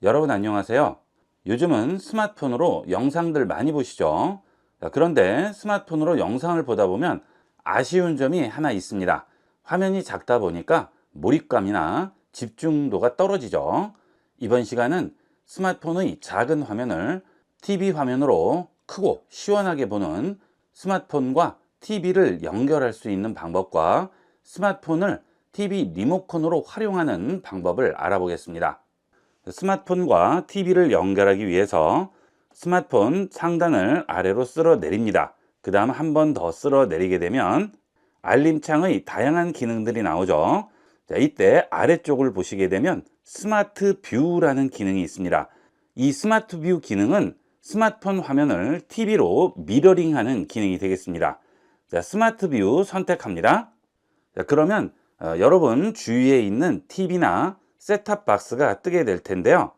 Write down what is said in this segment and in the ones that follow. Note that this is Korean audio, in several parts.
여러분 안녕하세요. 요즘은 스마트폰으로 영상들 많이 보시죠? 그런데 스마트폰으로 영상을 보다 보면 아쉬운 점이 하나 있습니다. 화면이 작다 보니까 몰입감이나 집중도가 떨어지죠. 이번 시간은 스마트폰의 작은 화면을 TV 화면으로 크고 시원하게 보는 스마트폰과 TV를 연결할 수 있는 방법과 스마트폰을 TV 리모컨으로 활용하는 방법을 알아보겠습니다. 스마트폰과 TV를 연결하기 위해서 스마트폰 상단을 아래로 쓸어 내립니다. 그 다음 한 번 더 쓸어 내리게 되면 알림창의 다양한 기능들이 나오죠. 자, 이때 아래쪽을 보시게 되면 스마트 뷰라는 기능이 있습니다. 이 스마트 뷰 기능은 스마트폰 화면을 TV로 미러링하는 기능이 되겠습니다. 자, 스마트 뷰 선택합니다. 자, 그러면 여러분 주위에 있는 TV나 셋탑 박스가 뜨게 될 텐데요.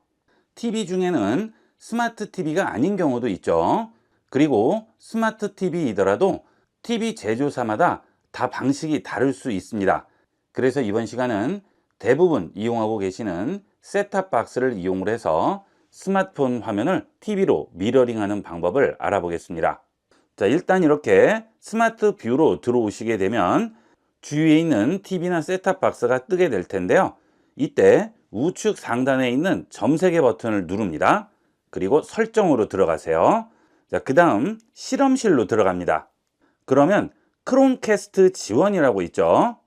TV 중에는 스마트 TV가 아닌 경우도 있죠. 그리고 스마트 TV이더라도 TV 제조사마다 다 방식이 다를 수 있습니다. 그래서 이번 시간은 대부분 이용하고 계시는 셋탑 박스를 이용을 해서 스마트폰 화면을 TV로 미러링하는 방법을 알아보겠습니다. 자, 일단 이렇게 스마트 뷰로 들어오시게 되면 주위에 있는 TV나 셋탑 박스가 뜨게 될 텐데요. 이때 우측 상단에 있는 점 3개 버튼을 누릅니다. 그리고 설정으로 들어가세요. 자, 그 다음 실험실로 들어갑니다. 그러면 크롬캐스트 지원이라고 있죠.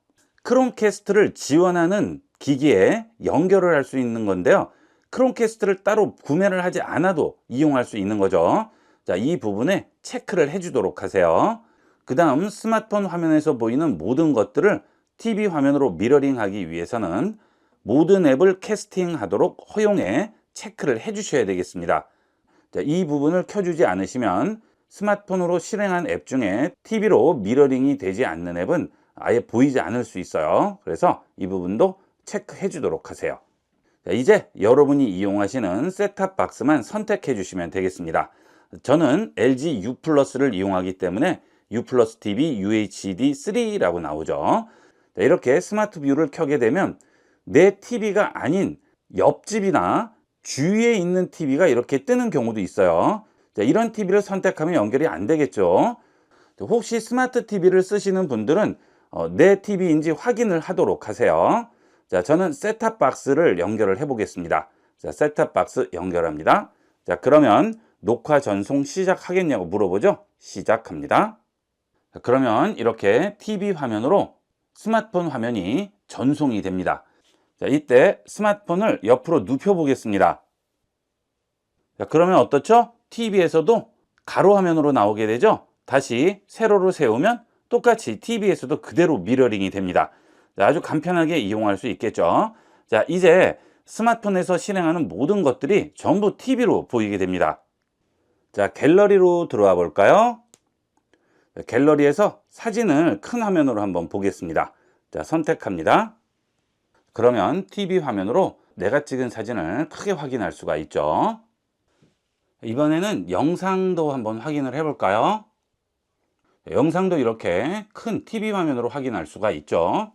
크롬캐스트를 지원하는 기기에 연결을 할 수 있는 건데요. 크롬캐스트를 따로 구매를 하지 않아도 이용할 수 있는 거죠. 자, 이 부분에 체크를 해주도록 하세요. 그 다음 스마트폰 화면에서 보이는 모든 것들을 TV 화면으로 미러링하기 위해서는 모든 앱을 캐스팅하도록 허용해 체크를 해 주셔야 되겠습니다. 자, 이 부분을 켜주지 않으시면 스마트폰으로 실행한 앱 중에 TV로 미러링이 되지 않는 앱은 아예 보이지 않을 수 있어요. 그래서 이 부분도 체크해 주도록 하세요. 자, 이제 여러분이 이용하시는 셋탑 박스만 선택해 주시면 되겠습니다. 저는 LG U 플러스를 이용하기 때문에 U 플러스 TV UHD 3라고 나오죠. 자, 이렇게 스마트 뷰를 켜게 되면 내 TV가 아닌 옆집이나 주위에 있는 TV가 이렇게 뜨는 경우도 있어요. 자, 이런 TV를 선택하면 연결이 안 되겠죠. 혹시 스마트 TV를 쓰시는 분들은 내 TV인지 확인을 하도록 하세요. 자, 저는 셋탑 박스를 연결을 해 보겠습니다. 자, 셋탑 박스 연결합니다. 자, 그러면 녹화 전송 시작하겠냐고 물어보죠. 시작합니다. 자, 그러면 이렇게 TV 화면으로 스마트폰 화면이 전송이 됩니다. 자, 이때 스마트폰을 옆으로 눕혀 보겠습니다. 자, 그러면 어떻죠? TV에서도 가로 화면으로 나오게 되죠? 다시 세로로 세우면 똑같이 TV에서도 그대로 미러링이 됩니다. 자, 아주 간편하게 이용할 수 있겠죠? 자, 이제 스마트폰에서 실행하는 모든 것들이 전부 TV로 보이게 됩니다. 자, 갤러리로 들어와 볼까요? 자, 갤러리에서 사진을 큰 화면으로 한번 보겠습니다. 자, 선택합니다. 그러면 TV 화면으로 내가 찍은 사진을 크게 확인할 수가 있죠. 이번에는 영상도 한번 확인을 해 볼까요? 영상도 이렇게 큰 TV 화면으로 확인할 수가 있죠.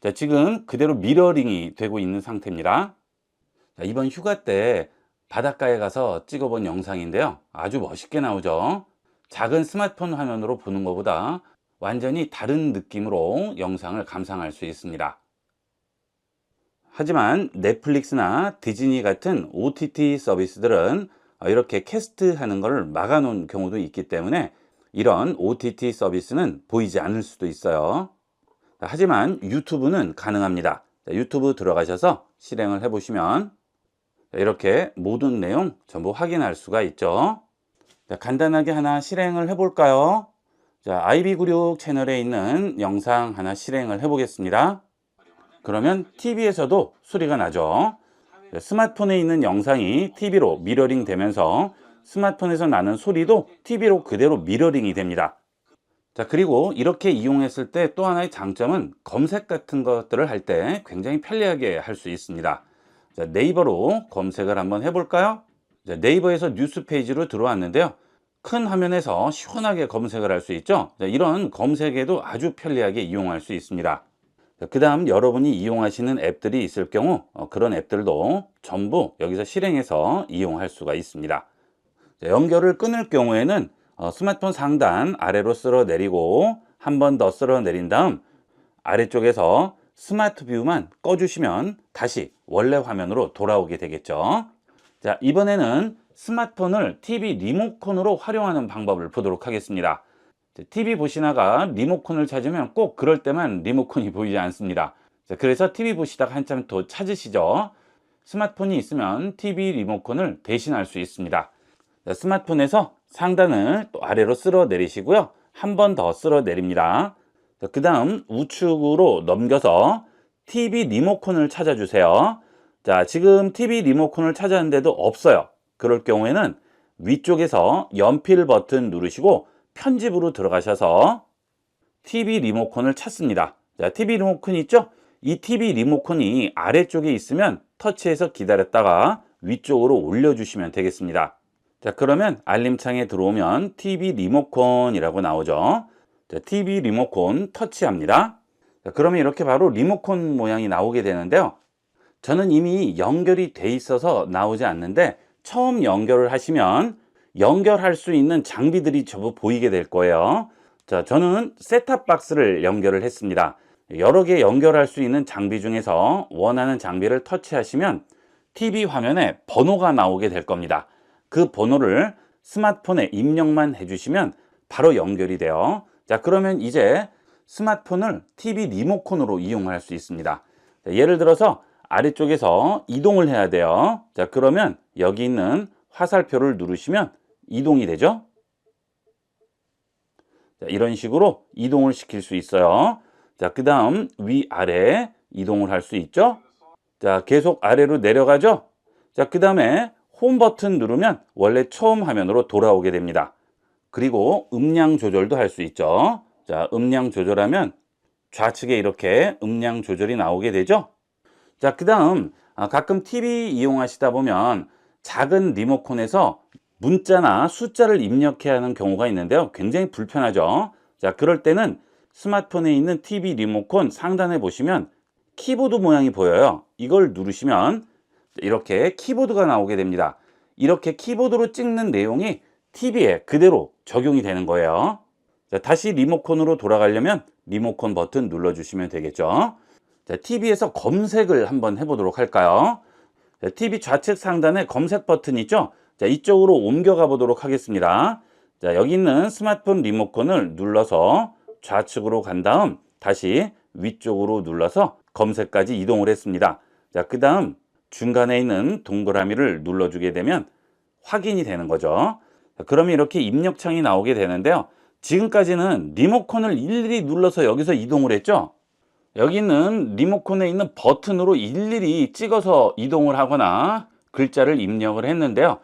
자, 지금 그대로 미러링이 되고 있는 상태입니다. 자, 이번 휴가 때 바닷가에 가서 찍어본 영상인데요. 아주 멋있게 나오죠. 작은 스마트폰 화면으로 보는 것보다 완전히 다른 느낌으로 영상을 감상할 수 있습니다. 하지만 넷플릭스나 디즈니 같은 OTT 서비스들은 이렇게 캐스트하는 것을 막아 놓은 경우도 있기 때문에 이런 OTT 서비스는 보이지 않을 수도 있어요. 하지만 유튜브는 가능합니다. 유튜브 들어가셔서 실행을 해 보시면 이렇게 모든 내용 전부 확인할 수가 있죠. 간단하게 하나 실행을 해 볼까요? 자, IB96 채널에 있는 영상 하나 실행을 해 보겠습니다. 그러면 TV에서도 소리가 나죠. 스마트폰에 있는 영상이 TV로 미러링 되면서 스마트폰에서 나는 소리도 TV로 그대로 미러링이 됩니다. 자, 그리고 이렇게 이용했을 때 또 하나의 장점은 검색 같은 것들을 할 때 굉장히 편리하게 할 수 있습니다. 자, 네이버로 검색을 한번 해볼까요? 자, 네이버에서 뉴스 페이지로 들어왔는데요. 큰 화면에서 시원하게 검색을 할 수 있죠. 자, 이런 검색에도 아주 편리하게 이용할 수 있습니다. 그 다음 여러분이 이용하시는 앱들이 있을 경우 그런 앱들도 전부 여기서 실행해서 이용할 수가 있습니다. 연결을 끊을 경우에는 스마트폰 상단 아래로 쓸어 내리고 한 번 더 쓸어 내린 다음 아래쪽에서 스마트 뷰만 꺼주시면 다시 원래 화면으로 돌아오게 되겠죠. 자, 이번에는 스마트폰을 TV 리모컨으로 활용하는 방법을 보도록 하겠습니다. TV 보시다가 리모컨을 찾으면 꼭 그럴 때만 리모컨이 보이지 않습니다. 자, 그래서 TV 보시다가 한참 더 찾으시죠. 스마트폰이 있으면 TV 리모컨을 대신할 수 있습니다. 자, 스마트폰에서 상단을 또 아래로 쓸어 내리시고요. 한 번 더 쓸어 내립니다. 그 다음 우측으로 넘겨서 TV 리모컨을 찾아주세요. 자, 지금 TV 리모컨을 찾았는데도 없어요. 그럴 경우에는 위쪽에서 연필 버튼 누르시고 편집으로 들어가셔서 TV 리모컨을 찾습니다. 자, TV 리모컨 있죠? 이 TV 리모컨이 아래쪽에 있으면 터치해서 기다렸다가 위쪽으로 올려주시면 되겠습니다. 자, 그러면 알림창에 들어오면 TV 리모컨이라고 나오죠. 자, TV 리모컨 터치합니다. 자, 그러면 이렇게 바로 리모컨 모양이 나오게 되는데요. 저는 이미 연결이 돼 있어서 나오지 않는데 처음 연결을 하시면 연결할 수 있는 장비들이 전부 보이게 될 거예요. 자, 저는 셋탑박스를 연결을 했습니다. 여러 개 연결할 수 있는 장비 중에서 원하는 장비를 터치하시면 TV 화면에 번호가 나오게 될 겁니다. 그 번호를 스마트폰에 입력만 해주시면 바로 연결이 돼요. 자, 그러면 이제 스마트폰을 TV 리모컨으로 이용할 수 있습니다. 자, 예를 들어서 아래쪽에서 이동을 해야 돼요. 자, 그러면 여기 있는 화살표를 누르시면 이동이 되죠. 자, 이런 식으로 이동을 시킬 수 있어요. 자, 그 다음 위아래 이동을 할 수 있죠. 자, 계속 아래로 내려가죠. 자, 그 다음에 홈 버튼 누르면 원래 처음 화면으로 돌아오게 됩니다. 그리고 음량 조절도 할 수 있죠. 자, 음량 조절하면 좌측에 이렇게 음량 조절이 나오게 되죠. 자, 그 다음 가끔 TV 이용하시다 보면 작은 리모컨에서 문자나 숫자를 입력해야 하는 경우가 있는데요. 굉장히 불편하죠. 자, 그럴 때는 스마트폰에 있는 TV 리모컨 상단에 보시면 키보드 모양이 보여요. 이걸 누르시면 이렇게 키보드가 나오게 됩니다. 이렇게 키보드로 찍는 내용이 TV에 그대로 적용이 되는 거예요. 자, 다시 리모컨으로 돌아가려면 리모컨 버튼 눌러주시면 되겠죠. 자, TV에서 검색을 한번 해보도록 할까요? 자, TV 좌측 상단에 검색 버튼 있죠? 자, 이쪽으로 옮겨가 보도록 하겠습니다. 자, 여기 있는 스마트폰 리모컨을 눌러서 좌측으로 간 다음 다시 위쪽으로 눌러서 검색까지 이동을 했습니다. 자, 그 다음 중간에 있는 동그라미를 눌러주게 되면 확인이 되는 거죠. 자, 그러면 이렇게 입력창이 나오게 되는데요. 지금까지는 리모컨을 일일이 눌러서 여기서 이동을 했죠. 여기 있는 리모컨에 있는 버튼으로 일일이 찍어서 이동을 하거나 글자를 입력을 했는데요.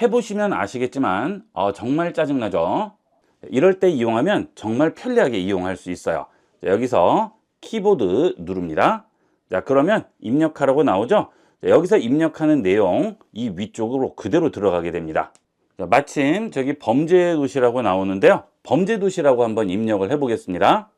해보시면 아시겠지만 정말 짜증나죠. 이럴 때 이용하면 정말 편리하게 이용할 수 있어요. 자, 여기서 키보드 누릅니다. 자, 그러면 입력하라고 나오죠. 자, 여기서 입력하는 내용 이 위쪽으로 그대로 들어가게 됩니다. 자, 마침 저기 범죄도시라고 나오는데요. 범죄도시라고 한번 입력을 해보겠습니다.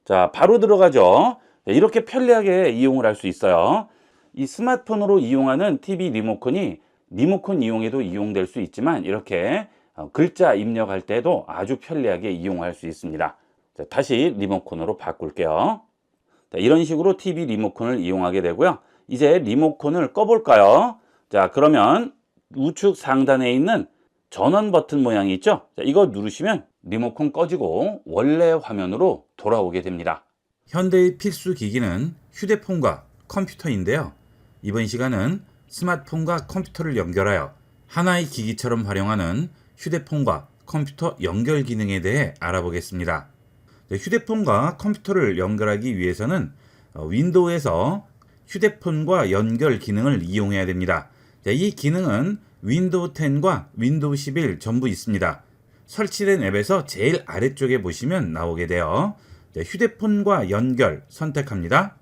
자, 바로 들어가죠. 자, 이렇게 편리하게 이용을 할 수 있어요. 이 스마트폰으로 이용하는 TV 리모컨이 리모컨 이용에도 이용될 수 있지만 이렇게 글자 입력할 때도 아주 편리하게 이용할 수 있습니다. 자, 다시 리모컨으로 바꿀게요. 자, 이런 식으로 TV 리모컨을 이용하게 되고요. 이제 리모컨을 꺼볼까요? 자, 그러면 우측 상단에 있는 전원 버튼 모양이 있죠? 자, 이거 누르시면 리모컨 꺼지고 원래 화면으로 돌아오게 됩니다. 현대의 필수 기기는 휴대폰과 컴퓨터인데요. 이번 시간은 스마트폰과 컴퓨터를 연결하여 하나의 기기처럼 활용하는 휴대폰과 컴퓨터 연결 기능에 대해 알아보겠습니다. 휴대폰과 컴퓨터를 연결하기 위해서는 윈도우에서 휴대폰과 연결 기능을 이용해야 됩니다. 이 기능은 윈도우 10과 윈도우 11 전부 있습니다. 설치된 앱에서 제일 아래쪽에 보시면 나오게 돼요. 휴대폰과 연결 선택합니다.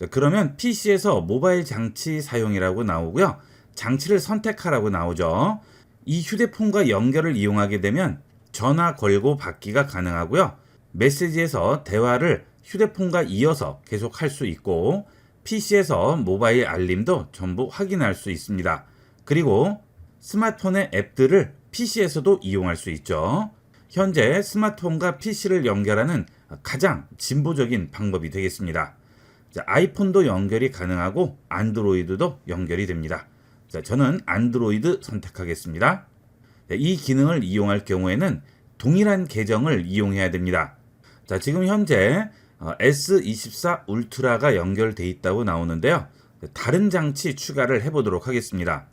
그러면 PC에서 모바일 장치 사용이라고 나오고요. 장치를 선택하라고 나오죠. 이 휴대폰과 연결을 이용하게 되면 전화 걸고 받기가 가능하고요. 메시지에서 대화를 휴대폰과 이어서 계속 할 수 있고 PC에서 모바일 알림도 전부 확인할 수 있습니다. 그리고 스마트폰의 앱들을 PC에서도 이용할 수 있죠. 현재 스마트폰과 PC를 연결하는 가장 진보적인 방법이 되겠습니다. 자, 아이폰도 연결이 가능하고 안드로이드도 연결이 됩니다. 자, 저는 안드로이드 선택하겠습니다. 자, 이 기능을 이용할 경우에는 동일한 계정을 이용해야 됩니다. 자, 지금 현재 S24 울트라가 연결되어 있다고 나오는데요. 다른 장치 추가를 해보도록 하겠습니다.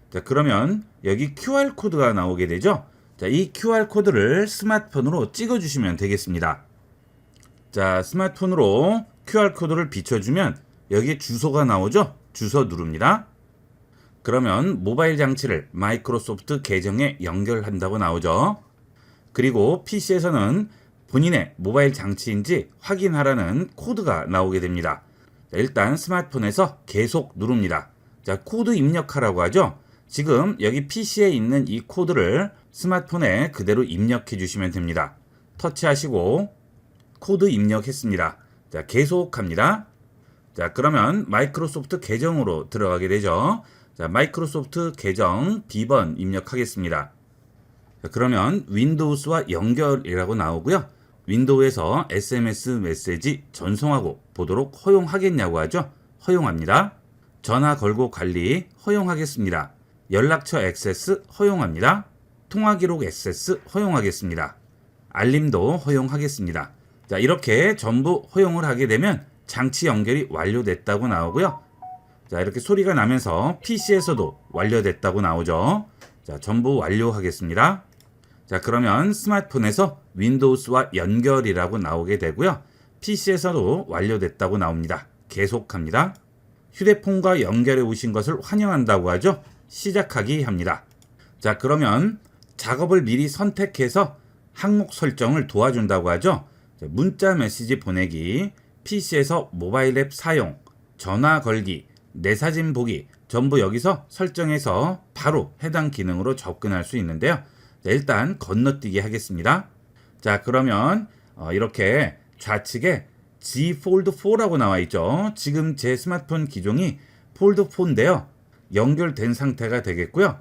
자, 그러면 여기 QR코드가 나오게 되죠. 자, 이 QR코드를 스마트폰으로 찍어주시면 되겠습니다. 자, 스마트폰으로 QR코드를 비춰주면 여기에 주소가 나오죠. 주소 누릅니다. 그러면 모바일 장치를 마이크로소프트 계정에 연결한다고 나오죠. 그리고 PC에서는 본인의 모바일 장치인지 확인하라는 코드가 나오게 됩니다. 자, 일단 스마트폰에서 계속 누릅니다. 자, 코드 입력하라고 하죠. 지금 여기 PC에 있는 이 코드를 스마트폰에 그대로 입력해 주시면 됩니다. 터치하시고 코드 입력했습니다. 자, 계속합니다. 자, 그러면 마이크로소프트 계정으로 들어가게 되죠. 자, 마이크로소프트 계정 B번 입력하겠습니다. 자, 그러면 윈도우스와 연결이라고 나오고요. 윈도우에서 SMS 메시지 전송하고 보도록 허용하겠냐고 하죠. 허용합니다. 전화 걸고 관리 허용하겠습니다. 연락처 액세스 허용합니다. 통화 기록 액세스 허용하겠습니다. 알림도 허용하겠습니다. 자, 이렇게 전부 허용을 하게 되면 장치 연결이 완료됐다고 나오고요. 자, 이렇게 소리가 나면서 PC에서도 완료됐다고 나오죠. 자, 전부 완료하겠습니다. 자, 그러면 스마트폰에서 윈도우스와 연결이라고 나오게 되고요. PC에서도 완료됐다고 나옵니다. 계속합니다. 휴대폰과 연결해 오신 것을 환영한다고 하죠. 시작하기 합니다. 자, 그러면 작업을 미리 선택해서 항목 설정을 도와준다고 하죠. 자, 문자 메시지 보내기, PC에서 모바일 앱 사용, 전화 걸기, 내 사진 보기 전부 여기서 설정해서 바로 해당 기능으로 접근할 수 있는데요. 자, 일단 건너뛰기 하겠습니다. 자, 그러면 이렇게 좌측에 G 폴드 4라고 나와 있죠. 지금 제 스마트폰 기종이 폴드 4인데요. 연결된 상태가 되겠고요.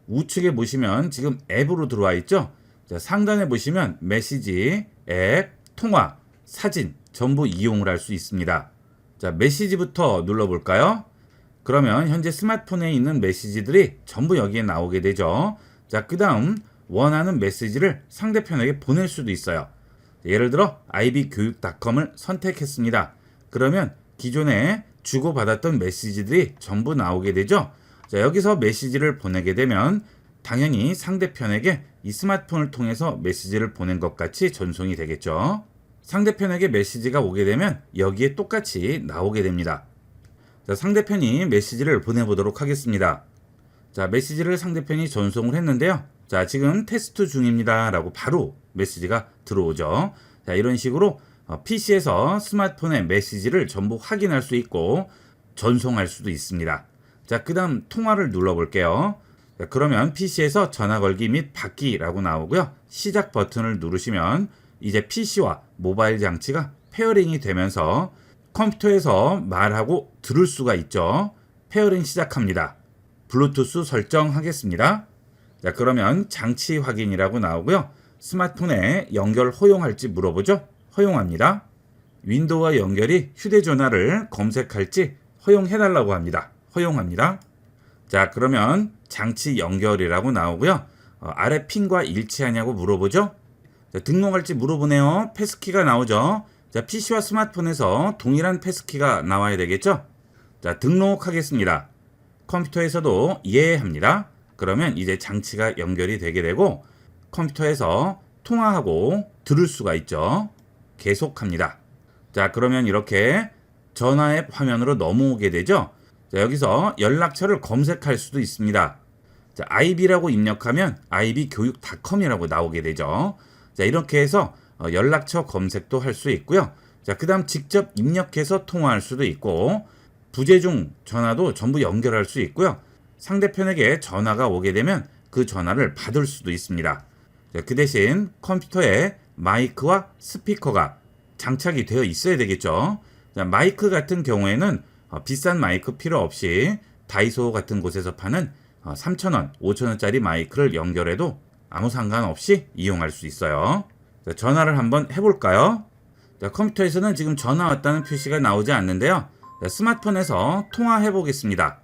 우측에 보시면 지금 앱으로 들어와 있죠. 자, 상단에 보시면 메시지, 앱, 통화, 사진 전부 이용을 할 수 있습니다. 자, 메시지부터 눌러볼까요? 그러면 현재 스마트폰에 있는 메시지들이 전부 여기에 나오게 되죠. 자, 그 다음 원하는 메시지를 상대편에게 보낼 수도 있어요. 예를 들어 ib교육.com을 선택했습니다. 그러면 기존에 주고받았던 메시지들이 전부 나오게 되죠. 자, 여기서 메시지를 보내게 되면 당연히 상대편에게 이 스마트폰을 통해서 메시지를 보낸 것 같이 전송이 되겠죠. 상대편에게 메시지가 오게 되면 여기에 똑같이 나오게 됩니다. 자, 상대편이 메시지를 보내보도록 하겠습니다. 자, 메시지를 상대편이 전송을 했는데요. 자, 지금 테스트 중입니다 라고 바로 메시지가 들어오죠. 자, 이런 식으로 PC에서 스마트폰의 메시지를 전부 확인할 수 있고 전송할 수도 있습니다. 자, 그 다음 통화를 눌러볼게요. 자, 그러면 PC에서 전화 걸기 및 받기라고 나오고요. 시작 버튼을 누르시면 이제 PC와 모바일 장치가 페어링이 되면서 컴퓨터에서 말하고 들을 수가 있죠. 페어링 시작합니다. 블루투스 설정하겠습니다. 자, 그러면 장치 확인이라고 나오고요. 스마트폰에 연결 허용할지 물어보죠. 허용합니다. 윈도우와 연결이 휴대전화를 검색할지 허용해달라고 합니다. 허용합니다. 자, 그러면 장치 연결이라고 나오고요. 아래 핀과 일치하냐고 물어보죠. 자, 등록할지 물어보네요. 패스키가 나오죠. 자, PC와 스마트폰에서 동일한 패스키가 나와야 되겠죠. 자, 등록하겠습니다. 컴퓨터에서도 이해합니다. 그러면 이제 장치가 연결이 되게 되고 컴퓨터에서 통화하고 들을 수가 있죠. 계속합니다. 자, 그러면 이렇게 전화 앱 화면으로 넘어오게 되죠. 자, 여기서 연락처를 검색할 수도 있습니다. 자, IB라고 입력하면 ib교육.com이라고 나오게 되죠. 자, 이렇게 해서 연락처 검색도 할 수 있고요. 자, 그 다음 직접 입력해서 통화할 수도 있고 부재중 전화도 전부 연결할 수 있고요. 상대편에게 전화가 오게 되면 그 전화를 받을 수도 있습니다. 자, 그 대신 컴퓨터에 마이크와 스피커가 장착이 되어 있어야 되겠죠. 자, 마이크 같은 경우에는 비싼 마이크 필요 없이 다이소 같은 곳에서 파는 3,000원, 5,000원짜리 마이크를 연결해도 아무 상관없이 이용할 수 있어요. 자, 전화를 한번 해볼까요? 자, 컴퓨터에서는 지금 전화 왔다는 표시가 나오지 않는데요. 자, 스마트폰에서 통화해 보겠습니다.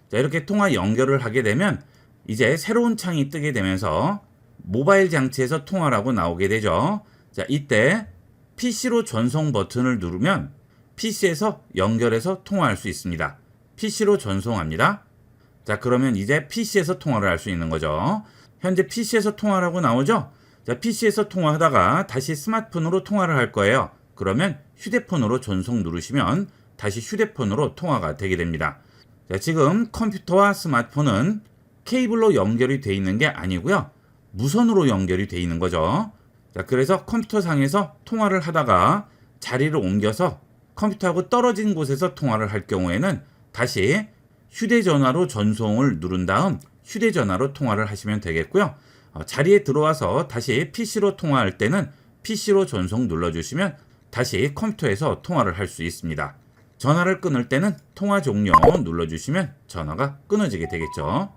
자, 이렇게 통화 연결을 하게 되면 이제 새로운 창이 뜨게 되면서 모바일 장치에서 통화라고 나오게 되죠. 자, 이때 PC로 전송 버튼을 누르면 PC에서 연결해서 통화할 수 있습니다. PC로 전송합니다. 자, 그러면 이제 PC에서 통화를 할 수 있는 거죠. 현재 PC에서 통화라고 나오죠? 자, PC에서 통화하다가 다시 스마트폰으로 통화를 할 거예요. 그러면 휴대폰으로 전송 누르시면 다시 휴대폰으로 통화가 되게 됩니다. 자, 지금 컴퓨터와 스마트폰은 케이블로 연결이 되어 있는 게 아니고요. 무선으로 연결이 되어 있는 거죠. 자, 그래서 컴퓨터 상에서 통화를 하다가 자리를 옮겨서 컴퓨터하고 떨어진 곳에서 통화를 할 경우에는 다시 휴대전화로 전송을 누른 다음 휴대전화로 통화를 하시면 되겠고요. 자리에 들어와서 다시 PC로 통화할 때는 PC로 전송 눌러주시면 다시 컴퓨터에서 통화를 할 수 있습니다. 전화를 끊을 때는 통화 종료 눌러주시면 전화가 끊어지게 되겠죠.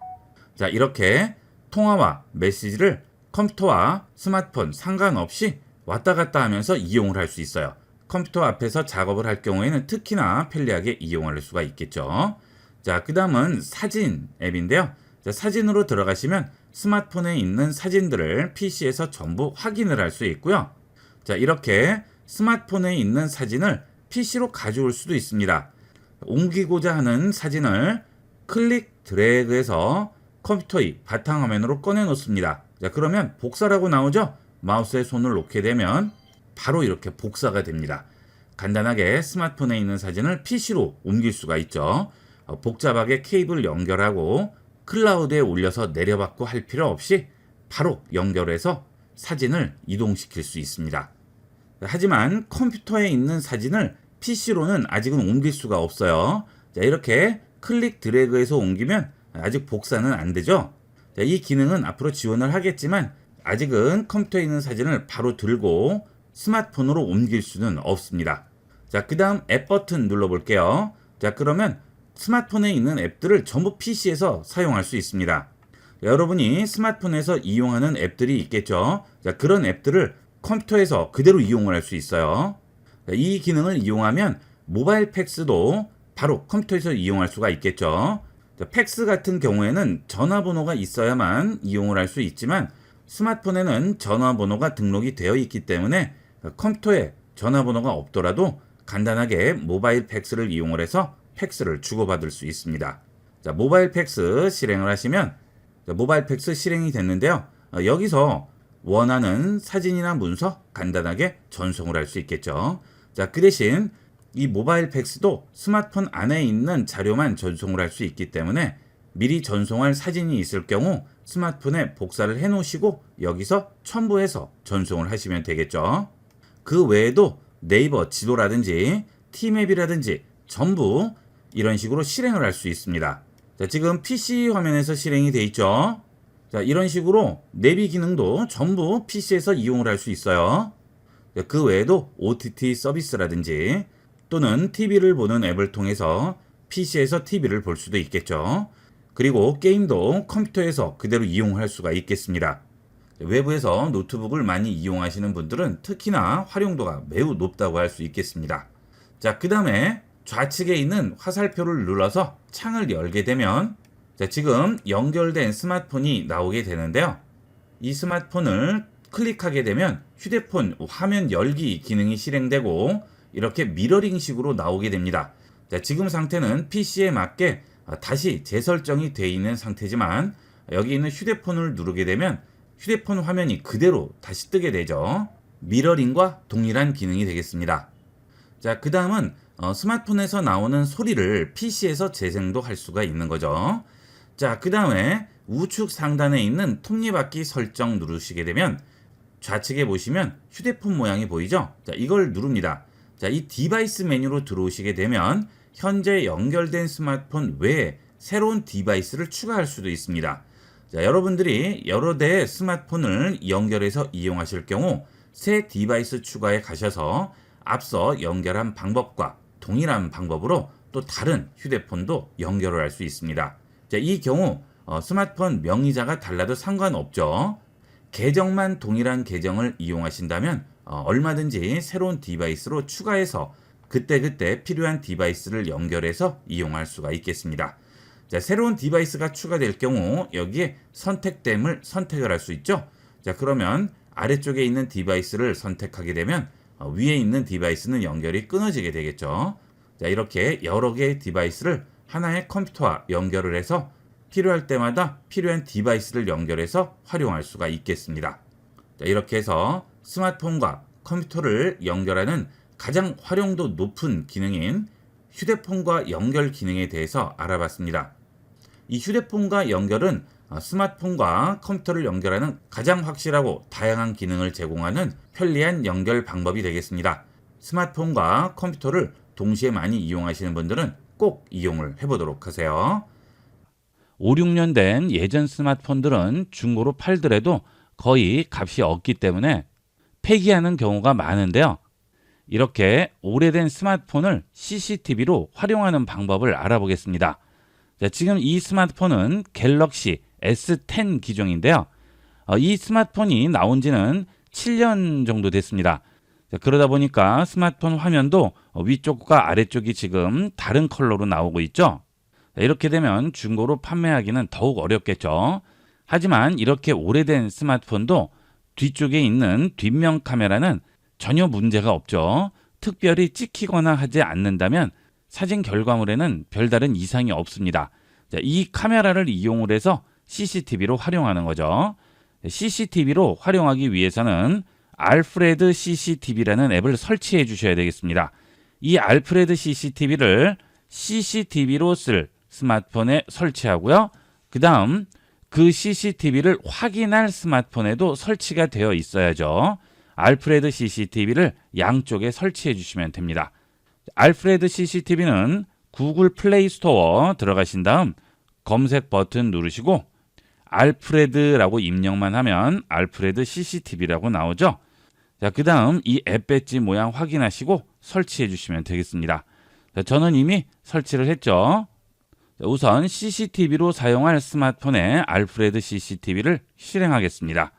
자, 이렇게 통화와 메시지를 컴퓨터와 스마트폰 상관없이 왔다 갔다 하면서 이용을 할 수 있어요. 컴퓨터 앞에서 작업을 할 경우에는 특히나 편리하게 이용할 수가 있겠죠. 자, 그 다음은 사진 앱인데요. 자, 사진으로 들어가시면 스마트폰에 있는 사진들을 PC에서 전부 확인을 할 수 있고요. 자, 이렇게 스마트폰에 있는 사진을 PC로 가져올 수도 있습니다. 옮기고자 하는 사진을 클릭 드래그해서 컴퓨터의 바탕화면으로 꺼내 놓습니다. 자, 그러면 복사라고 나오죠? 마우스에 손을 놓게 되면 바로 이렇게 복사가 됩니다. 간단하게 스마트폰에 있는 사진을 PC로 옮길 수가 있죠. 복잡하게 케이블 연결하고 클라우드에 올려서 내려받고 할 필요 없이 바로 연결해서 사진을 이동시킬 수 있습니다. 하지만 컴퓨터에 있는 사진을 PC로는 아직은 옮길 수가 없어요. 자, 이렇게 클릭 드래그해서 옮기면 아직 복사는 안 되죠. 자, 이 기능은 앞으로 지원을 하겠지만 아직은 컴퓨터에 있는 사진을 바로 들고 스마트폰으로 옮길 수는 없습니다. 자, 그 다음 앱 버튼 눌러볼게요. 자, 그러면 스마트폰에 있는 앱들을 전부 PC에서 사용할 수 있습니다. 여러분이 스마트폰에서 이용하는 앱들이 있겠죠. 자, 그런 앱들을 컴퓨터에서 그대로 이용을 할 수 있어요. 자, 이 기능을 이용하면 모바일 팩스도 바로 컴퓨터에서 이용할 수가 있겠죠. 자, 팩스 같은 경우에는 전화번호가 있어야만 이용을 할 수 있지만 스마트폰에는 전화번호가 등록이 되어 있기 때문에 컴퓨터에 전화번호가 없더라도 간단하게 모바일 팩스를 이용을 해서 팩스를 주고받을 수 있습니다. 자, 모바일 팩스 실행을 하시면 모바일 팩스 실행이 됐는데요. 여기서 원하는 사진이나 문서 간단하게 전송을 할 수 있겠죠. 자, 그 대신 이 모바일 팩스도 스마트폰 안에 있는 자료만 전송을 할 수 있기 때문에 미리 전송할 사진이 있을 경우 스마트폰에 복사를 해 놓으시고 여기서 첨부해서 전송을 하시면 되겠죠. 그 외에도 네이버 지도라든지 티맵이라든지 전부 이런 식으로 실행을 할 수 있습니다. 자, 지금 PC 화면에서 실행이 돼 있죠. 자, 이런 식으로 내비 기능도 전부 PC에서 이용을 할 수 있어요. 자, 그 외에도 OTT 서비스라든지 또는 TV를 보는 앱을 통해서 PC에서 TV를 볼 수도 있겠죠. 그리고 게임도 컴퓨터에서 그대로 이용할 수가 있겠습니다. 외부에서 노트북을 많이 이용하시는 분들은 특히나 활용도가 매우 높다고 할 수 있겠습니다. 자, 그 다음에 좌측에 있는 화살표를 눌러서 창을 열게 되면 자, 지금 연결된 스마트폰이 나오게 되는데요. 이 스마트폰을 클릭하게 되면 휴대폰 화면 열기 기능이 실행되고 이렇게 미러링식으로 나오게 됩니다. 자, 지금 상태는 PC에 맞게 다시 재설정이 되어 있는 상태지만 여기 있는 휴대폰을 누르게 되면 휴대폰 화면이 그대로 다시 뜨게 되죠. 미러링과 동일한 기능이 되겠습니다. 자, 그 다음은 스마트폰에서 나오는 소리를 PC에서 재생도 할 수가 있는 거죠. 자, 그 다음에 우측 상단에 있는 톱니바퀴 설정 누르시게 되면 좌측에 보시면 휴대폰 모양이 보이죠? 자, 이걸 누릅니다. 자, 이 디바이스 메뉴로 들어오시게 되면 현재 연결된 스마트폰 외에 새로운 디바이스를 추가할 수도 있습니다. 자, 여러분들이 여러 대의 스마트폰을 연결해서 이용하실 경우 새 디바이스 추가에 가셔서 앞서 연결한 방법과 동일한 방법으로 또 다른 휴대폰도 연결을 할 수 있습니다. 자, 이 경우 스마트폰 명의자가 달라도 상관없죠. 계정만 동일한 계정을 이용하신다면 얼마든지 새로운 디바이스로 추가해서 그때그때 필요한 디바이스를 연결해서 이용할 수가 있겠습니다. 자, 새로운 디바이스가 추가될 경우 여기에 선택됨을 선택을 할 수 있죠. 자, 그러면 아래쪽에 있는 디바이스를 선택하게 되면 위에 있는 디바이스는 연결이 끊어지게 되겠죠. 자, 이렇게 여러 개의 디바이스를 하나의 컴퓨터와 연결을 해서 필요할 때마다 필요한 디바이스를 연결해서 활용할 수가 있겠습니다. 자, 이렇게 해서 스마트폰과 컴퓨터를 연결하는 가장 활용도 높은 기능인 휴대폰과 연결 기능에 대해서 알아봤습니다. 이 휴대폰과 연결은 스마트폰과 컴퓨터를 연결하는 가장 확실하고 다양한 기능을 제공하는 편리한 연결 방법이 되겠습니다. 스마트폰과 컴퓨터를 동시에 많이 이용하시는 분들은 꼭 이용을 해보도록 하세요. 5, 6년 된 예전 스마트폰들은 중고로 팔더라도 거의 값이 없기 때문에 폐기하는 경우가 많은데요. 이렇게 오래된 스마트폰을 CCTV로 활용하는 방법을 알아보겠습니다. 자, 지금 이 스마트폰은 갤럭시 S10 기종인데요. 이 스마트폰이 나온 지는 7년 정도 됐습니다. 자, 그러다 보니까 스마트폰 화면도 위쪽과 아래쪽이 지금 다른 컬러로 나오고 있죠. 자, 이렇게 되면 중고로 판매하기는 더욱 어렵겠죠. 하지만 이렇게 오래된 스마트폰도 뒤쪽에 있는 뒷면 카메라는 전혀 문제가 없죠. 특별히 찍히거나 하지 않는다면 사진 결과물에는 별다른 이상이 없습니다. 자, 이 카메라를 이용을 해서 CCTV로 활용하는 거죠. CCTV로 활용하기 위해서는 알프레드 CCTV라는 앱을 설치해 주셔야 되겠습니다. 이 알프레드 CCTV를 CCTV로 쓸 스마트폰에 설치하고요. 그 다음 그 CCTV를 확인할 스마트폰에도 설치가 되어 있어야죠. 알프레드 CCTV를 양쪽에 설치해 주시면 됩니다. 알프레드 CCTV는 구글 플레이 스토어 들어가신 다음 검색 버튼 누르시고 알프레드라고 입력만 하면 알프레드 CCTV라고 나오죠. 자, 그 다음 이 앱 배지 모양 확인하시고 설치해 주시면 되겠습니다. 자, 저는 이미 설치를 했죠. 자, 우선 CCTV로 사용할 스마트폰에 알프레드 CCTV를 실행하겠습니다.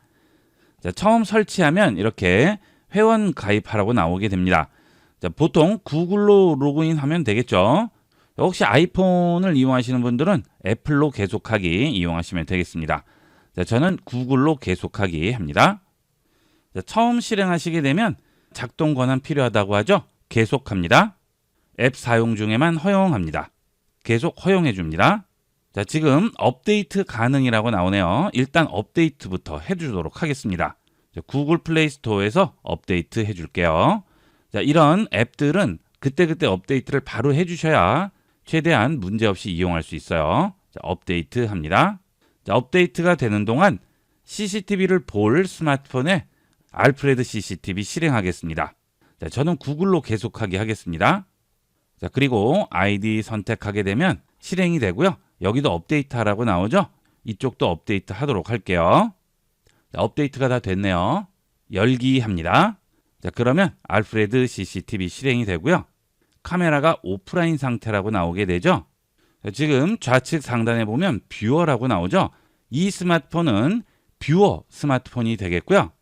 자, 처음 설치하면 이렇게 회원 가입하라고 나오게 됩니다. 자, 보통 구글로 로그인하면 되겠죠. 혹시 아이폰을 이용하시는 분들은 애플로 계속하기 이용하시면 되겠습니다. 자, 저는 구글로 계속하기 합니다. 자, 처음 실행하시게 되면 작동 권한 필요하다고 하죠. 계속합니다. 앱 사용 중에만 허용합니다. 계속 허용해 줍니다. 자, 지금 업데이트 가능이라고 나오네요. 일단 업데이트부터 해주도록 하겠습니다. 자, 구글 플레이 스토어에서 업데이트 해줄게요. 자, 이런 앱들은 그때그때 업데이트를 바로 해주셔야 최대한 문제없이 이용할 수 있어요. 자, 업데이트 합니다. 자, 업데이트가 되는 동안 CCTV를 볼 스마트폰에 알프레드 CCTV 실행하겠습니다. 자, 저는 구글로 계속하기 하겠습니다. 자, 그리고 아이디 선택하게 되면 실행이 되고요. 여기도 업데이트 하라고 나오죠. 이쪽도 업데이트 하도록 할게요. 자, 업데이트가 다 됐네요. 열기 합니다. 자, 그러면 알프레드 CCTV 실행이 되고요. 카메라가 오프라인 상태라고 나오게 되죠. 자, 지금 좌측 상단에 보면 뷰어라고 나오죠. 이 스마트폰은 뷰어 스마트폰이 되겠고요.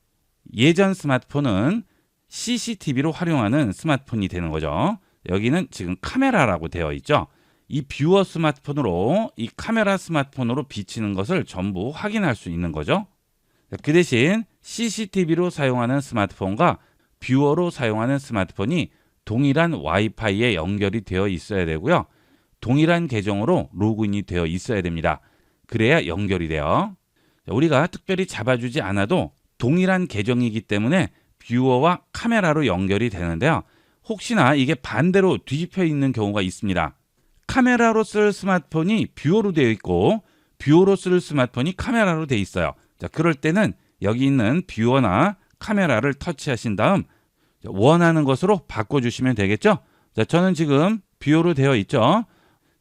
예전 스마트폰은 CCTV로 활용하는 스마트폰이 되는 거죠. 여기는 지금 카메라라고 되어 있죠. 이 뷰어 스마트폰으로 이 카메라 스마트폰으로 비치는 것을 전부 확인할 수 있는 거죠. 그 대신 CCTV로 사용하는 스마트폰과 뷰어로 사용하는 스마트폰이 동일한 와이파이에 연결이 되어 있어야 되고요. 동일한 계정으로 로그인이 되어 있어야 됩니다. 그래야 연결이 돼요. 우리가 특별히 잡아주지 않아도 동일한 계정이기 때문에 뷰어와 카메라로 연결이 되는데요. 혹시나 이게 반대로 뒤집혀 있는 경우가 있습니다. 카메라로 쓸 스마트폰이 뷰어로 되어 있고 뷰어로 쓸 스마트폰이 카메라로 되어 있어요. 자, 그럴 때는 여기 있는 뷰어나 카메라를 터치하신 다음 원하는 것으로 바꿔주시면 되겠죠. 자, 저는 지금 뷰어로 되어 있죠.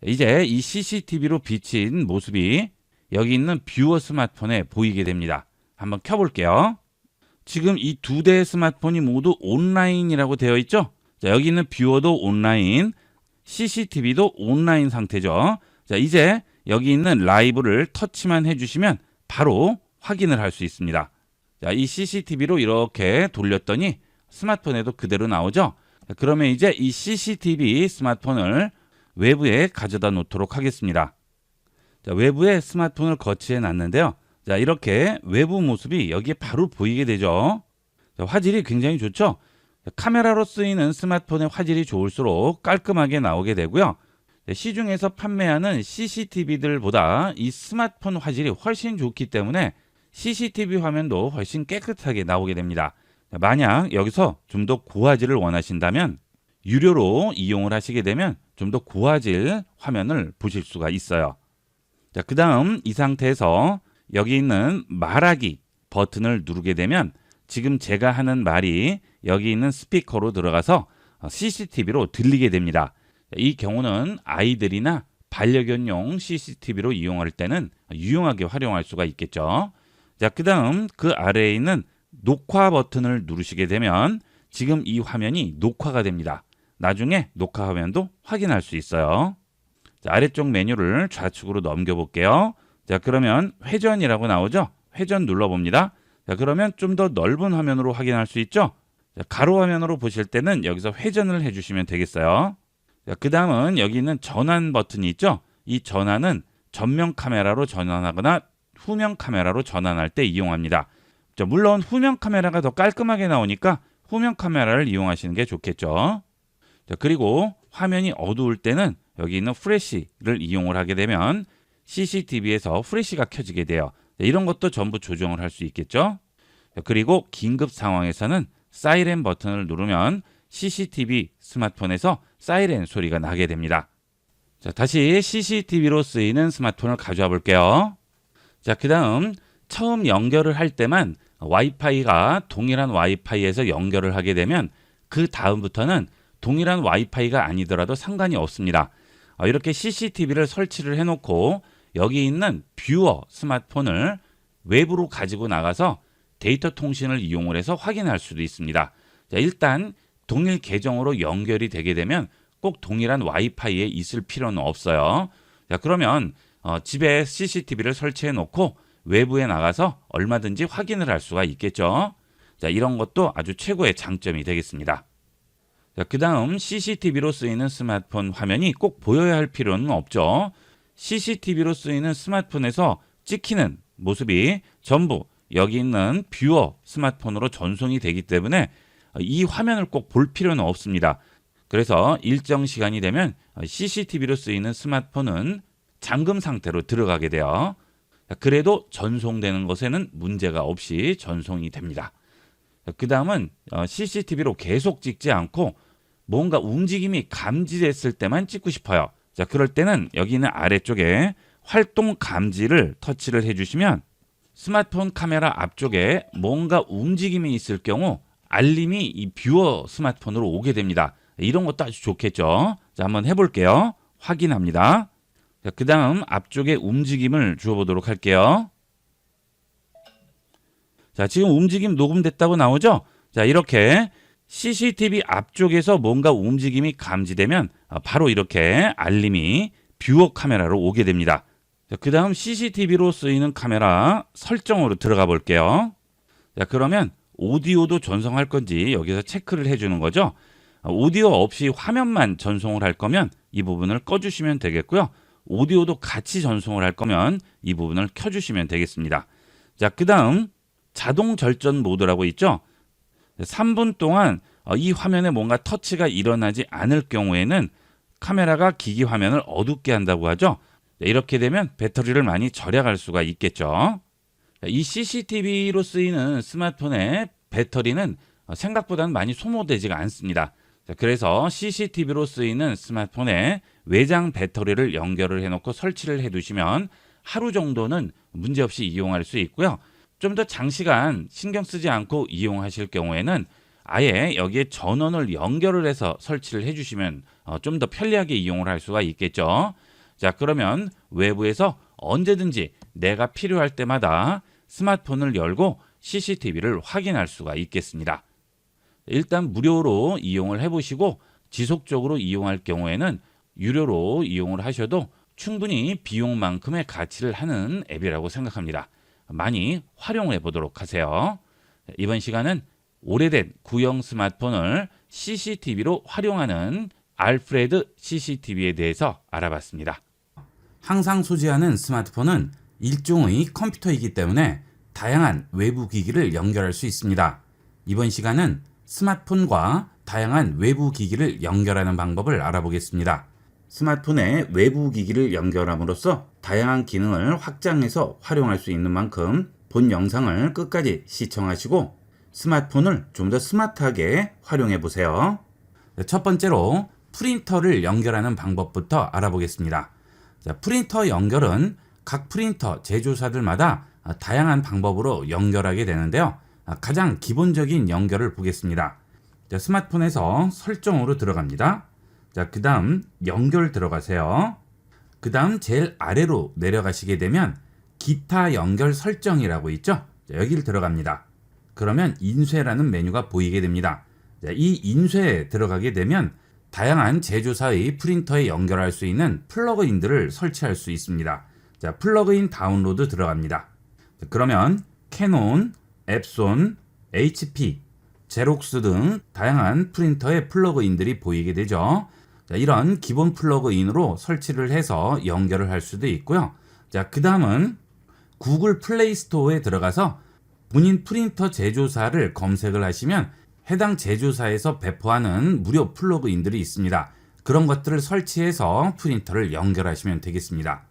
이제 이 CCTV로 비친 모습이 여기 있는 뷰어 스마트폰에 보이게 됩니다. 한번 켜볼게요. 지금 이 두 대의 스마트폰이 모두 온라인이라고 되어 있죠. 자, 여기 있는 뷰어도 온라인, CCTV도 온라인 상태죠. 자, 이제 여기 있는 라이브를 터치만 해주시면 바로 확인을 할 수 있습니다. 자, 이 CCTV로 이렇게 돌렸더니 스마트폰에도 그대로 나오죠. 자, 그러면 이제 이 CCTV 스마트폰을 외부에 가져다 놓도록 하겠습니다. 자, 외부에 스마트폰을 거치해 놨는데요. 자, 이렇게 외부 모습이 여기에 바로 보이게 되죠. 자, 화질이 굉장히 좋죠. 자, 카메라로 쓰이는 스마트폰의 화질이 좋을수록 깔끔하게 나오게 되고요. 자, 시중에서 판매하는 CCTV들보다 이 스마트폰 화질이 훨씬 좋기 때문에 CCTV 화면도 훨씬 깨끗하게 나오게 됩니다. 자, 만약 여기서 좀 더 고화질을 원하신다면 유료로 이용을 하시게 되면 좀 더 고화질 화면을 보실 수가 있어요. 자, 그 다음 이 상태에서 여기 있는 말하기 버튼을 누르게 되면 지금 제가 하는 말이 여기 있는 스피커로 들어가서 CCTV로 들리게 됩니다. 이 경우는 아이들이나 반려견용 CCTV로 이용할 때는 유용하게 활용할 수가 있겠죠. 자, 그 다음 그 아래에 있는 녹화 버튼을 누르시게 되면 지금 이 화면이 녹화가 됩니다. 나중에 녹화 화면도 확인할 수 있어요. 자, 아래쪽 메뉴를 좌측으로 넘겨볼게요. 자, 그러면 회전이라고 나오죠? 회전 눌러봅니다. 자, 그러면 좀 더 넓은 화면으로 확인할 수 있죠? 자, 가로 화면으로 보실 때는 여기서 회전을 해주시면 되겠어요. 자, 그 다음은 여기 있는 전환 버튼이 있죠? 이 전환은 전면 카메라로 전환하거나 후면 카메라로 전환할 때 이용합니다. 자, 물론 후면 카메라가 더 깔끔하게 나오니까 후면 카메라를 이용하시는 게 좋겠죠. 자, 그리고 화면이 어두울 때는 여기 있는 프레시를 이용을 하게 되면 CCTV에서 프레시가 켜지게 돼요. 자, 이런 것도 전부 조정을 할 수 있겠죠. 자, 그리고 긴급 상황에서는 사이렌 버튼을 누르면 CCTV 스마트폰에서 사이렌 소리가 나게 됩니다. 자, 다시 CCTV로 쓰이는 스마트폰을 가져와 볼게요. 자, 그 다음 처음 연결을 할 때만 와이파이가 동일한 와이파이에서 연결을 하게 되면 그 다음부터는 동일한 와이파이가 아니더라도 상관이 없습니다. 이렇게 CCTV를 설치를 해놓고 여기 있는 뷰어 스마트폰을 외부로 가지고 나가서 데이터 통신을 이용을 해서 확인할 수도 있습니다. 자, 일단 동일 계정으로 연결이 되게 되면 꼭 동일한 와이파이에 있을 필요는 없어요. 자, 그러면 집에 CCTV를 설치해 놓고 외부에 나가서 얼마든지 확인을 할 수가 있겠죠. 자, 이런 것도 아주 최고의 장점이 되겠습니다. 자, 그 다음 CCTV로 쓰이는 스마트폰 화면이 꼭 보여야 할 필요는 없죠. CCTV로 쓰이는 스마트폰에서 찍히는 모습이 전부 여기 있는 뷰어 스마트폰으로 전송이 되기 때문에 이 화면을 꼭 볼 필요는 없습니다. 그래서 일정 시간이 되면 CCTV로 쓰이는 스마트폰은 잠금 상태로 들어가게 돼요. 그래도 전송되는 것에는 문제가 없이 전송이 됩니다. 그 다음은 CCTV로 계속 찍지 않고 뭔가 움직임이 감지됐을 때만 찍고 싶어요. 자, 그럴 때는 여기 있는 아래쪽에 활동 감지를 터치를 해주시면 스마트폰 카메라 앞쪽에 뭔가 움직임이 있을 경우 알림이 이 뷰어 스마트폰으로 오게 됩니다. 이런 것도 아주 좋겠죠. 자, 한번 해볼게요. 확인합니다. 자, 그 다음 앞쪽에 움직임을 주어보도록 할게요. 자, 지금 움직임 녹음됐다고 나오죠? 자, 이렇게 CCTV 앞쪽에서 뭔가 움직임이 감지되면 바로 이렇게 알림이 뷰어 카메라로 오게 됩니다. 자, 그 다음 CCTV로 쓰이는 카메라 설정으로 들어가 볼게요. 자, 그러면 오디오도 전송할 건지 여기서 체크를 해주는 거죠. 오디오 없이 화면만 전송을 할 거면 이 부분을 꺼주시면 되겠고요. 오디오도 같이 전송을 할 거면 이 부분을 켜주시면 되겠습니다. 자, 그 다음 자동 절전 모드라고 있죠. 3분 동안 이 화면에 뭔가 터치가 일어나지 않을 경우에는 카메라가 기기 화면을 어둡게 한다고 하죠. 이렇게 되면 배터리를 많이 절약할 수가 있겠죠. 이 CCTV로 쓰이는 스마트폰의 배터리는 생각보다는 많이 소모되지가 않습니다. 그래서 CCTV로 쓰이는 스마트폰에 외장 배터리를 연결을 해놓고 설치를 해두시면 하루 정도는 문제없이 이용할 수 있고요. 좀 더 장시간 신경 쓰지 않고 이용하실 경우에는 아예 여기에 전원을 연결을 해서 설치를 해주시면 좀 더 편리하게 이용을 할 수가 있겠죠. 자, 그러면 외부에서 언제든지 내가 필요할 때마다 스마트폰을 열고 CCTV를 확인할 수가 있겠습니다. 일단 무료로 이용을 해보시고 지속적으로 이용할 경우에는 유료로 이용을 하셔도 충분히 비용만큼의 가치를 하는 앱이라고 생각합니다. 많이 활용해 보도록 하세요. 이번 시간은 오래된 구형 스마트폰을 CCTV로 활용하는 알프레드 CCTV에 대해서 알아봤습니다. 항상 소지하는 스마트폰은 일종의 컴퓨터이기 때문에 다양한 외부 기기를 연결할 수 있습니다. 이번 시간은 스마트폰과 다양한 외부 기기를 연결하는 방법을 알아보겠습니다. 스마트폰에 외부 기기를 연결함으로써 다양한 기능을 확장해서 활용할 수 있는 만큼 본 영상을 끝까지 시청하시고 스마트폰을 좀 더 스마트하게 활용해 보세요. 첫 번째로 프린터를 연결하는 방법부터 알아보겠습니다. 프린터 연결은 각 프린터 제조사들마다 다양한 방법으로 연결하게 되는데요. 가장 기본적인 연결을 보겠습니다. 스마트폰에서 설정으로 들어갑니다. 그 다음 연결 들어가세요. 그 다음 제일 아래로 내려가시게 되면 기타 연결 설정이라고 있죠. 여기를 들어갑니다. 그러면 인쇄라는 메뉴가 보이게 됩니다. 이 인쇄에 들어가게 되면 다양한 제조사의 프린터에 연결할 수 있는 플러그인들을 설치할 수 있습니다. 플러그인 다운로드 들어갑니다. 그러면 캐논, 앱손, HP, 제록스 등 다양한 프린터의 플러그인들이 보이게 되죠. 이런 기본 플러그인으로 설치를 해서 연결을 할 수도 있고요. 그 다음은 구글 플레이 스토어에 들어가서 본인 프린터 제조사를 검색을 하시면 해당 제조사에서 배포하는 무료 플러그인들이 있습니다. 그런 것들을 설치해서 프린터를 연결하시면 되겠습니다.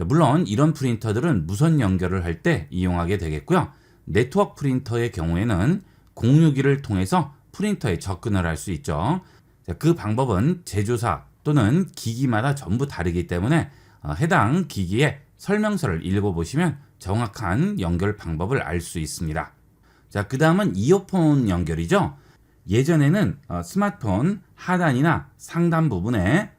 물론 이런 프린터들은 무선 연결을 할 때 이용하게 되겠고요. 네트워크 프린터의 경우에는 공유기를 통해서 프린터에 접근을 할 수 있죠. 그 방법은 제조사 또는 기기마다 전부 다르기 때문에 해당 기기의 설명서를 읽어보시면 정확한 연결 방법을 알 수 있습니다. 그 다음은 이어폰 연결이죠. 예전에는 스마트폰 하단이나 상단 부분에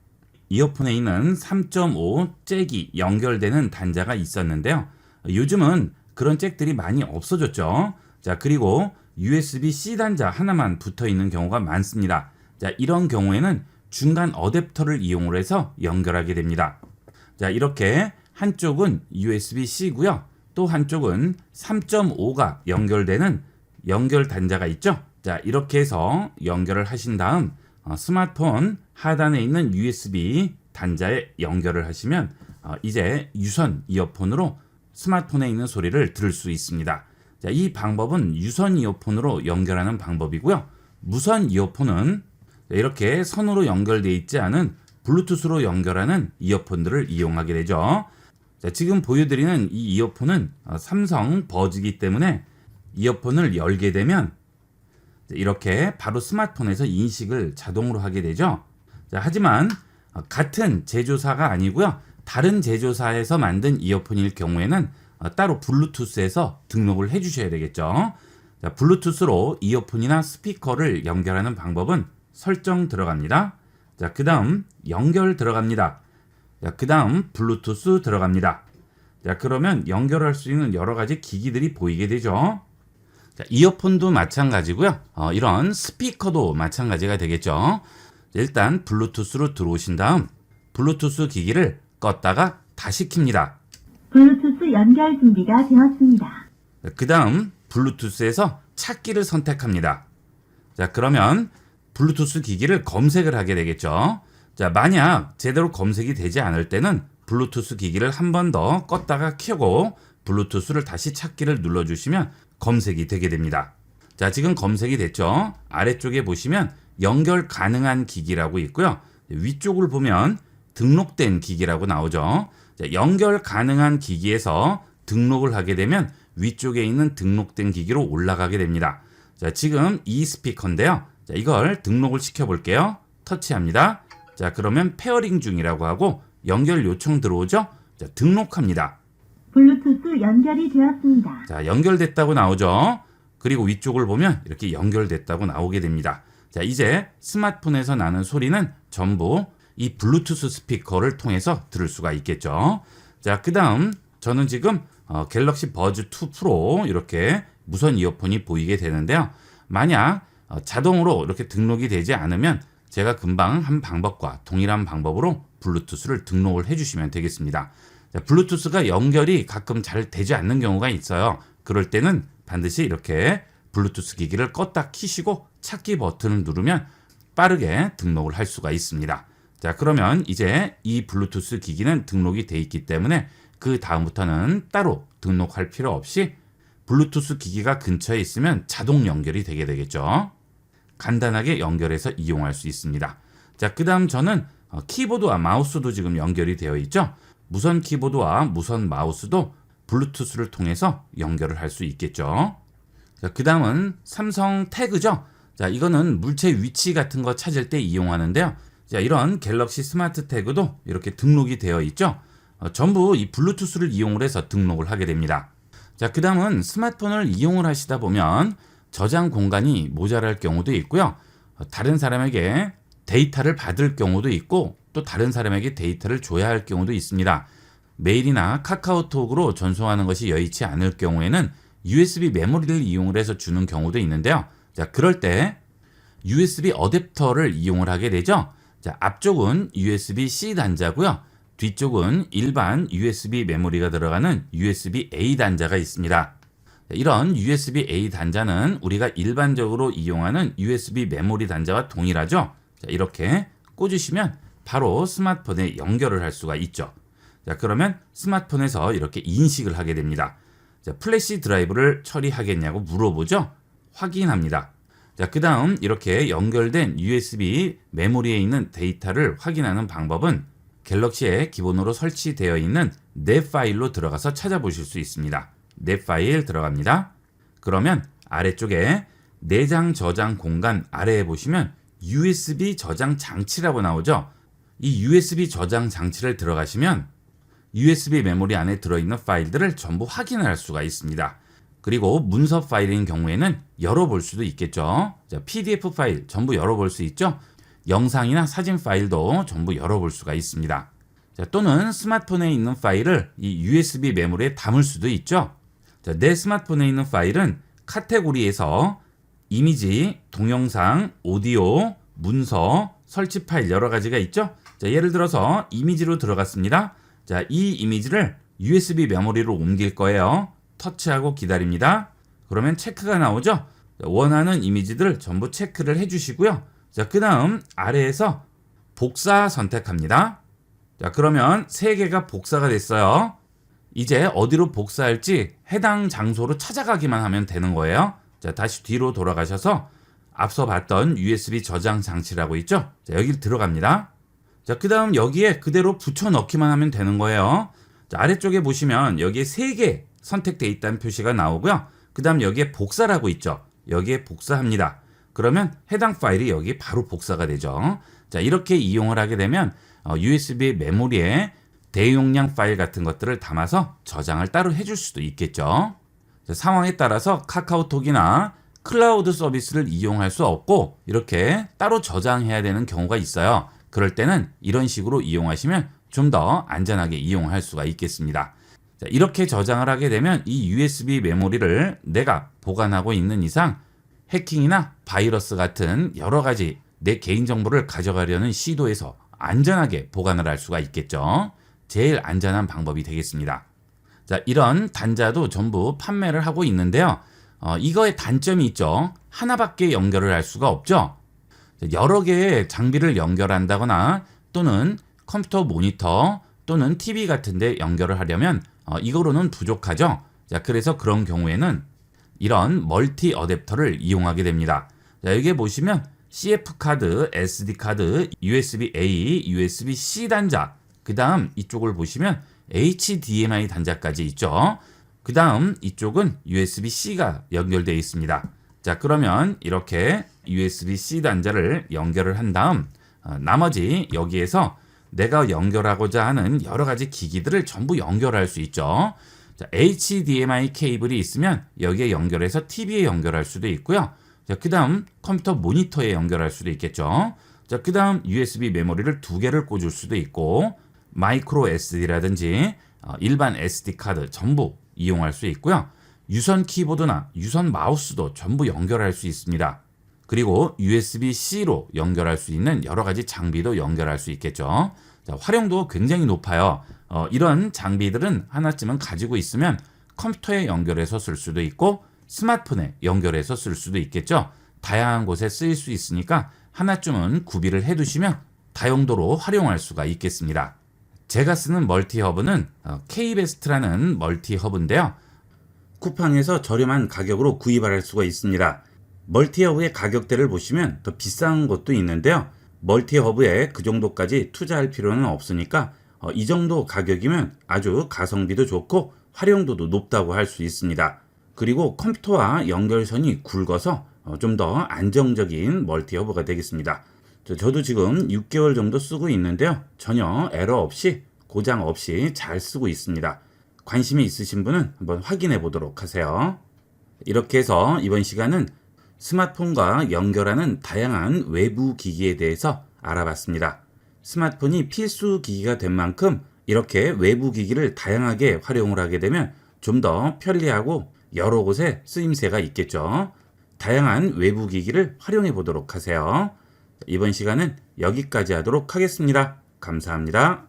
이어폰에 있는 3.5 잭이 연결되는 단자가 있었는데요. 요즘은 그런 잭들이 많이 없어졌죠. 그리고 USB-C 단자 하나만 붙어 있는 경우가 많습니다. 이런 경우에는 중간 어댑터를 이용을 해서 연결하게 됩니다. 이렇게 한쪽은 USB-C고요. 또 한쪽은 3.5가 연결되는 연결 단자가 있죠. 이렇게 해서 연결을 하신 다음 스마트폰 하단에 있는 USB 단자에 연결을 하시면 이제 유선 이어폰으로 스마트폰에 있는 소리를 들을 수 있습니다. 이 방법은 유선 이어폰으로 연결하는 방법이고요. 무선 이어폰은 이렇게 선으로 연결되어 있지 않은 블루투스로 연결하는 이어폰들을 이용하게 되죠. 지금 보여드리는 이 이어폰은 삼성 버즈이기 때문에 이어폰을 열게 되면 이렇게 바로 스마트폰에서 인식을 자동으로 하게 되죠. 하지만 같은 제조사가 아니고요. 다른 제조사에서 만든 이어폰일 경우에는 따로 블루투스에서 등록을 해 주셔야 되겠죠. 블루투스로 이어폰이나 스피커를 연결하는 방법은 설정 들어갑니다. 그 다음 연결 들어갑니다. 그 다음 블루투스 들어갑니다. 그러면 연결할 수 있는 여러 가지 기기들이 보이게 되죠. 이어폰도 마찬가지고요. 이런 스피커도 마찬가지가 되겠죠. 일단 블루투스로 들어오신 다음 블루투스 기기를 껐다가 다시 켭니다. 블루투스 연결 준비가 되었습니다. 그 다음 블루투스에서 찾기를 선택합니다. 그러면 블루투스 기기를 검색을 하게 되겠죠. 만약 제대로 검색이 되지 않을 때는 블루투스 기기를 한 번 더 껐다가 켜고 블루투스를 다시 찾기를 눌러주시면 검색이 되게 됩니다. 지금 검색이 됐죠. 아래쪽에 보시면 연결 가능한 기기라고 있고요. 위쪽을 보면 등록된 기기라고 나오죠. 연결 가능한 기기에서 등록을 하게 되면 위쪽에 있는 등록된 기기로 올라가게 됩니다. 지금 이 스피커인데요. 이걸 등록을 시켜 볼게요. 터치합니다. 그러면 페어링 중이라고 하고 연결 요청 들어오죠. 등록합니다. 블루투스 연결이 되었습니다. 연결됐다고 나오죠. 그리고 위쪽을 보면 이렇게 연결됐다고 나오게 됩니다. 이제 스마트폰에서 나는 소리는 전부 이 블루투스 스피커를 통해서 들을 수가 있겠죠. 그 다음 저는 지금 갤럭시 버즈 2 프로 이렇게 무선 이어폰이 보이게 되는데요. 만약 자동으로 이렇게 등록이 되지 않으면 제가 금방 한 방법과 동일한 방법으로 블루투스를 등록을 해주시면 되겠습니다. 자, 블루투스가 연결이 가끔 잘 되지 않는 경우가 있어요. 그럴 때는 반드시 이렇게 블루투스 기기를 껐다 키시고 찾기 버튼을 누르면 빠르게 등록을 할 수가 있습니다. 자, 그러면 이제 이 블루투스 기기는 등록이 돼 있기 때문에 그 다음부터는 따로 등록할 필요 없이 블루투스 기기가 근처에 있으면 자동 연결이 되게 되겠죠. 간단하게 연결해서 이용할 수 있습니다. 자, 그 다음 저는 키보드와 마우스도 지금 연결이 되어 있죠. 무선 키보드와 무선 마우스도 블루투스를 통해서 연결을 할 수 있겠죠. 자, 그 다음은 삼성 태그죠. 자, 이거는 물체 위치 같은 거 찾을 때 이용하는데요. 자, 이런 갤럭시 스마트 태그도 이렇게 등록이 되어 있죠. 전부 이 블루투스를 이용을 해서 등록을 하게 됩니다. 자, 그 다음은 스마트폰을 이용을 하시다 보면 저장 공간이 모자랄 경우도 있고요. 다른 사람에게 데이터를 받을 경우도 있고 또 다른 사람에게 데이터를 줘야 할 경우도 있습니다. 메일이나 카카오톡으로 전송하는 것이 여의치 않을 경우에는 USB 메모리를 이용을 해서 주는 경우도 있는데요. 자, 그럴 때 USB 어댑터를 이용을 하게 되죠. 자, 앞쪽은 USB-C 단자고요. 뒤쪽은 일반 USB 메모리가 들어가는 USB-A 단자가 있습니다. 이런 USB-A 단자는 우리가 일반적으로 이용하는 USB 메모리 단자와 동일하죠. 자, 이렇게 꽂으시면 바로 스마트폰에 연결을 할 수가 있죠. 자, 그러면 스마트폰에서 이렇게 인식을 하게 됩니다. 자, 플래시 드라이브를 처리하겠냐고 물어보죠. 확인합니다. 자, 그 다음 이렇게 연결된 USB 메모리에 있는 데이터를 확인하는 방법은 갤럭시에 기본으로 설치되어 있는 넷 파일로 들어가서 찾아보실 수 있습니다. 넷 파일 들어갑니다. 그러면 아래쪽에 내장 저장 공간 아래에 보시면 USB 저장 장치라고 나오죠. 이 USB 저장 장치를 들어가시면 USB 메모리 안에 들어있는 파일들을 전부 확인할 수가 있습니다. 그리고 문서 파일인 경우에는 열어볼 수도 있겠죠. 자, PDF 파일 전부 열어볼 수 있죠. 영상이나 사진 파일도 전부 열어볼 수가 있습니다. 자, 또는 스마트폰에 있는 파일을 이 USB 메모리에 담을 수도 있죠. 자, 내 스마트폰에 있는 파일은 카테고리에서 이미지, 동영상, 오디오, 문서, 설치 파일 여러 가지가 있죠. 자, 예를 들어서 이미지로 들어갔습니다. 자, 이 이미지를 USB 메모리로 옮길 거예요. 터치하고 기다립니다. 그러면 체크가 나오죠. 자, 원하는 이미지들을 전부 체크를 해주시고요. 자, 그 다음 아래에서 복사 선택합니다. 자, 그러면 3개가 복사가 됐어요. 이제 어디로 복사할지 해당 장소로 찾아가기만 하면 되는 거예요. 자, 다시 뒤로 돌아가셔서 앞서 봤던 USB 저장 장치라고 있죠. 자, 여기 들어갑니다. 자, 그 다음 여기에 그대로 붙여 넣기만 하면 되는 거예요. 자, 아래쪽에 보시면 여기에 3개 선택되어 있다는 표시가 나오고요. 그 다음 여기에 복사라고 있죠. 여기에 복사합니다. 그러면 해당 파일이 여기 바로 복사가 되죠. 자, 이렇게 이용을 하게 되면 USB 메모리에 대용량 파일 같은 것들을 담아서 저장을 따로 해줄 수도 있겠죠. 자, 상황에 따라서 카카오톡이나 클라우드 서비스를 이용할 수 없고 이렇게 따로 저장해야 되는 경우가 있어요. 그럴 때는 이런 식으로 이용하시면 좀 더 안전하게 이용할 수가 있겠습니다. 자, 이렇게 저장을 하게 되면 이 USB 메모리를 내가 보관하고 있는 이상 해킹이나 바이러스 같은 여러 가지 내 개인정보를 가져가려는 시도에서 안전하게 보관을 할 수가 있겠죠. 제일 안전한 방법이 되겠습니다. 자, 이런 단자도 전부 판매를 하고 있는데요. 이거의 단점이 있죠. 하나밖에 연결을 할 수가 없죠. 여러 개의 장비를 연결한다거나 또는 컴퓨터 모니터 또는 TV 같은 데 연결을 하려면 이거로는 부족하죠. 자, 그래서 그런 경우에는 이런 멀티 어댑터를 이용하게 됩니다. 자, 여기에 보시면 CF 카드, SD 카드, USB-A, USB-C 단자, 그 다음 이쪽을 보시면 HDMI 단자까지 있죠. 그 다음 이쪽은 USB-C가 연결되어 있습니다. 자, 그러면 이렇게 USB-C 단자를 연결을 한 다음 나머지 여기에서 내가 연결하고자 하는 여러 가지 기기들을 전부 연결할 수 있죠. 자, HDMI 케이블이 있으면 여기에 연결해서 TV에 연결할 수도 있고요. 자, 그 다음 컴퓨터 모니터에 연결할 수도 있겠죠. 자, 그 다음 USB 메모리를 2개를 꽂을 수도 있고 마이크로 SD라든지 일반 SD 카드 전부 이용할 수 있고요. 유선 키보드나 유선 마우스도 전부 연결할 수 있습니다. 그리고 USB-C로 연결할 수 있는 여러 가지 장비도 연결할 수 있겠죠. 자, 활용도 굉장히 높아요. 이런 장비들은 하나쯤은 가지고 있으면 컴퓨터에 연결해서 쓸 수도 있고 스마트폰에 연결해서 쓸 수도 있겠죠. 다양한 곳에 쓰일 수 있으니까 하나쯤은 구비를 해두시면 다용도로 활용할 수가 있겠습니다. 제가 쓰는 멀티허브는 K-베스트라는 멀티허브인데요. 쿠팡에서 저렴한 가격으로 구입할 수가 있습니다. 멀티허브의 가격대를 보시면 더 비싼 것도 있는데요. 멀티허브에 그 정도까지 투자할 필요는 없으니까 이 정도 가격이면 아주 가성비도 좋고 활용도도 높다고 할 수 있습니다. 그리고 컴퓨터와 연결선이 굵어서 좀 더 안정적인 멀티허브가 되겠습니다. 저도 지금 6개월 정도 쓰고 있는데요. 전혀 에러 없이 고장 없이 잘 쓰고 있습니다. 관심이 있으신 분은 한번 확인해 보도록 하세요. 이렇게 해서 이번 시간은 스마트폰과 연결하는 다양한 외부 기기에 대해서 알아봤습니다. 스마트폰이 필수 기기가 된 만큼 이렇게 외부 기기를 다양하게 활용을 하게 되면 좀 더 편리하고 여러 곳에 쓰임새가 있겠죠. 다양한 외부 기기를 활용해 보도록 하세요. 이번 시간은 여기까지 하도록 하겠습니다. 감사합니다.